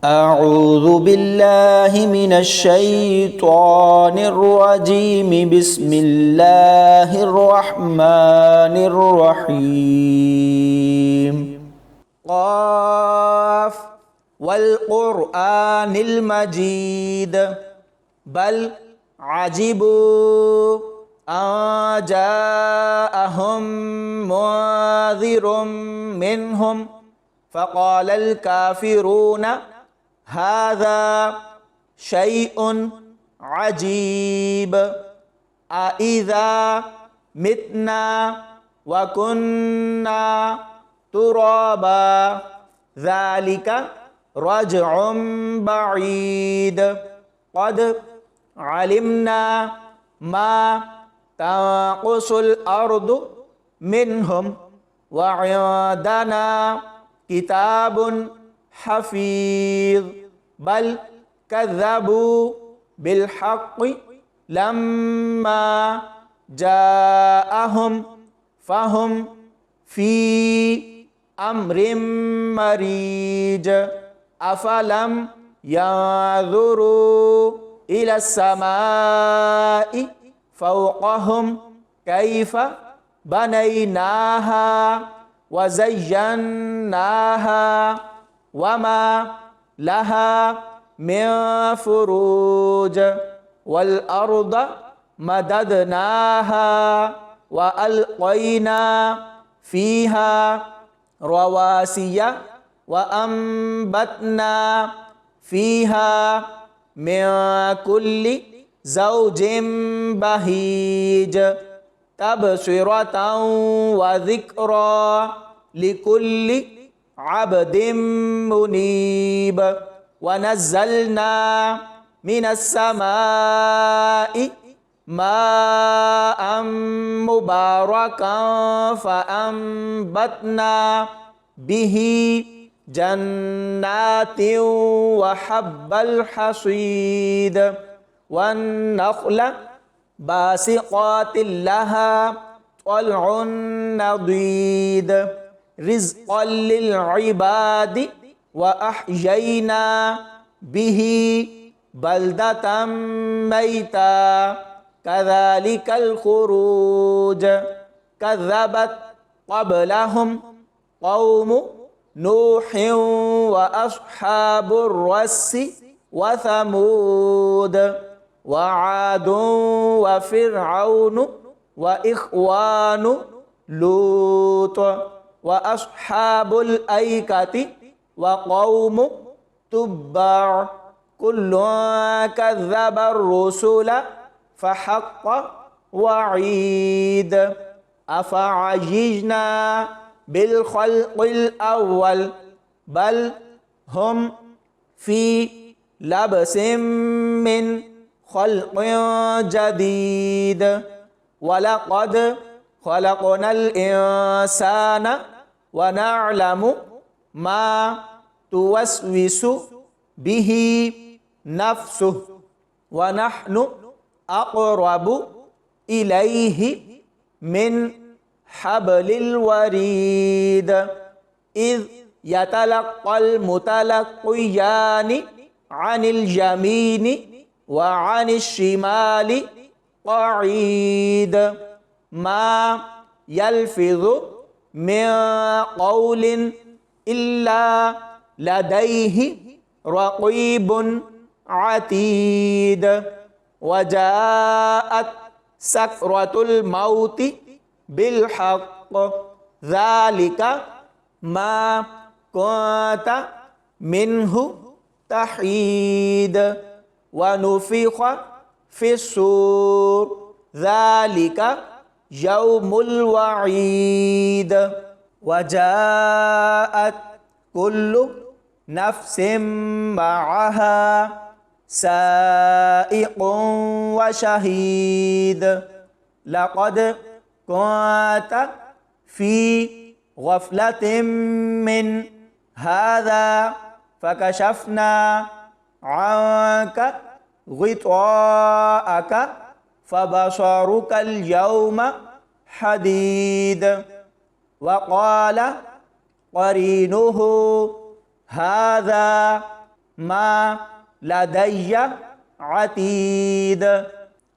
أعوذ بالله من الشيطان الرجيم بسم الله الرحمن الرحيم قاف والقرآن المجيد بل عجبوا أن جاءهم منذر منهم فقال الكافرون هذا شيء عجيب أإذا متنا وكنا ترابا ذلك رجع بعيد قد علمنا ما تنقص الأرض منهم وعندنا كتاب حفيظ بل كذبوا بالحق لما جاءهم فهم في أمر مريج أفلم ينظروا إلى السماء فوقهم كيف بنيناها وزيناها وما لها من فروج والأرض مددناها وألقينا فيها رواسي وأنبتنا فيها من كل زوج بهيج تبصرة وذكرى لكل عبد منيب ونزلنا من السماء ماء مباركا فأنبتنا به جنات وحب الحصيد والنخل باسقات لها طلع نضيد رزقا للعباد وأحيينا به بلدة ميتا كذلك الخروج كذبت قبلهم قوم نوح وأصحاب الرس وثمود وعاد وفرعون وإخوان لوط وأصحاب الأيكة وقوم تبع كل كذب الرسل فحق وعيد أفعجزنا بالخلق الأول بل هم في لبس من خلق جديد ولقد خلقنا الإنسان ونعلم ما توسوس به نفسه ونحن أقرب إليه من حبل الوريد إذ يتلقى المتلقيان عن اليمين وعن الشمال قعيد ما يلفظ من قول إلا لديه رقيب عتيد وجاءت سكرة الموت بالحق ذلك ما كنت منه تحيد ونفخ في الصور ذلك يوم الوعيد وجاءت كل نفس معها سائق وشهيد لقد كنت في غفلة من هذا فكشفنا عنك غطاءك فبصرك اليوم حديد وقال قرينه هذا ما لدي عتيد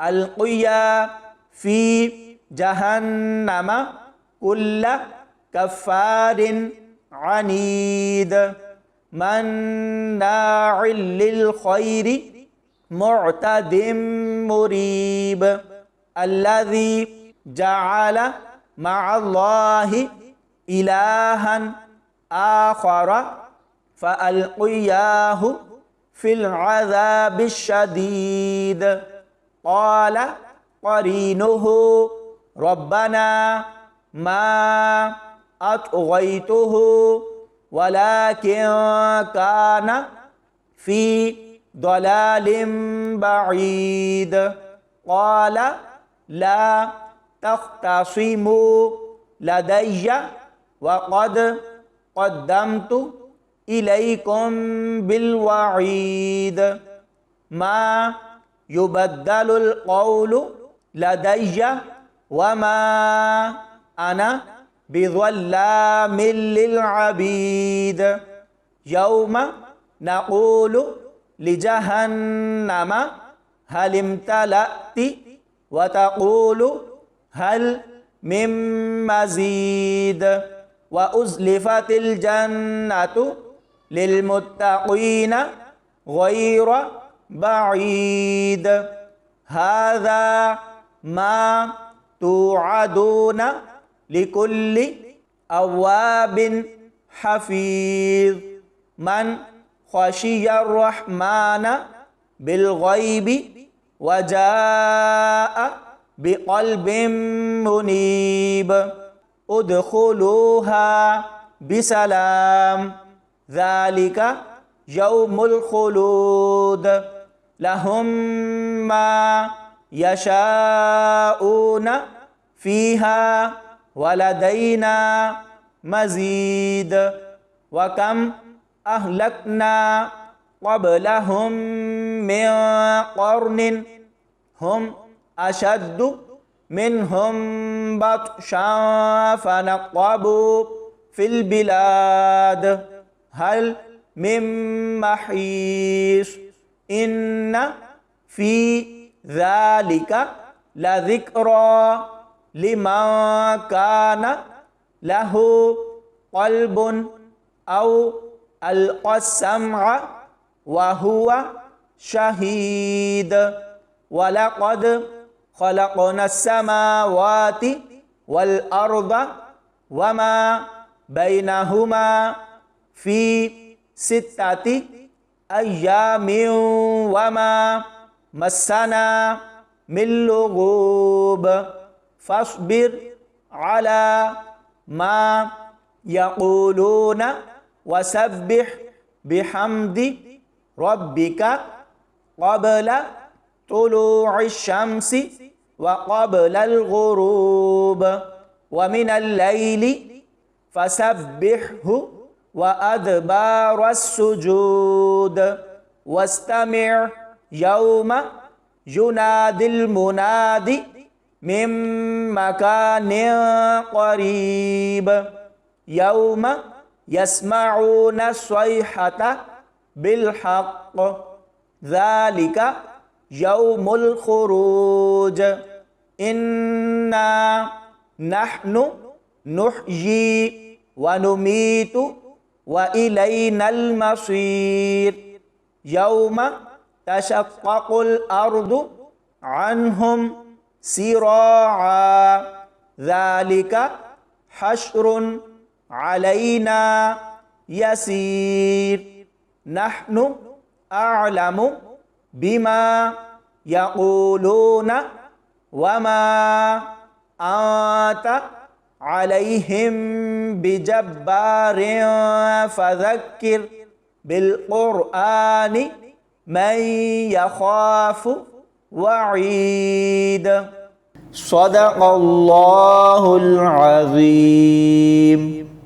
ألقيا في جهنم كل كفار عنيد مناع للخير معتد مريب الذي جعل مع الله إلها آخر فألقياه في العذاب الشديد قال قرينه ربنا ما أطغيته ولكن كان في ضلال بعيد قال لا تختصموا لدي وقد قدمت إليكم بالوعيد ما يبدل القول لدي وما أنا بظلام للعبيد يوم نقول لجهنم هل امتلأت وتقول هل من مزيد وأزلفت الجنة للمتقين غير بعيد هذا ما توعدون لكل أواب حفيظ من خشي الرحمن بالغيب وجاء بقلب منيب ادخلوها بسلام ذلك يوم الخلود لهم ما يشاءون فيها ولدينا مزيد وكم أهلكنا قبلهم من قرن هم أشد منهم بطشا فنقبوا في البلاد هل من محيص إن في ذلك لذكرى لمن كان له قلب أو ألقى السمع وهو شهيد ولقد خلقنا السماوات والأرض وما بينهما في 6 أيام وما مسنا من لغوب فاصبر على ما يقولون وسبح بحمد ربك قبل طلوع الشمس وقبل الغروب ومن الليل فسبحه وأدبار السجود واستمع يوم ينادي المناد من مكان قريب يوم يسمعون الصيحة بالحق ذلك يوم الخروج إنا نحن نحيي ونميت وإلينا المصير يوم تشقق الأرض عنهم سراعا ذلك حشر علينا يسير نحن أعلم بما يقولون وما أنت عليهم بجبار فذكر بالقرآن من يخاف وعيد صدق الله العظيم.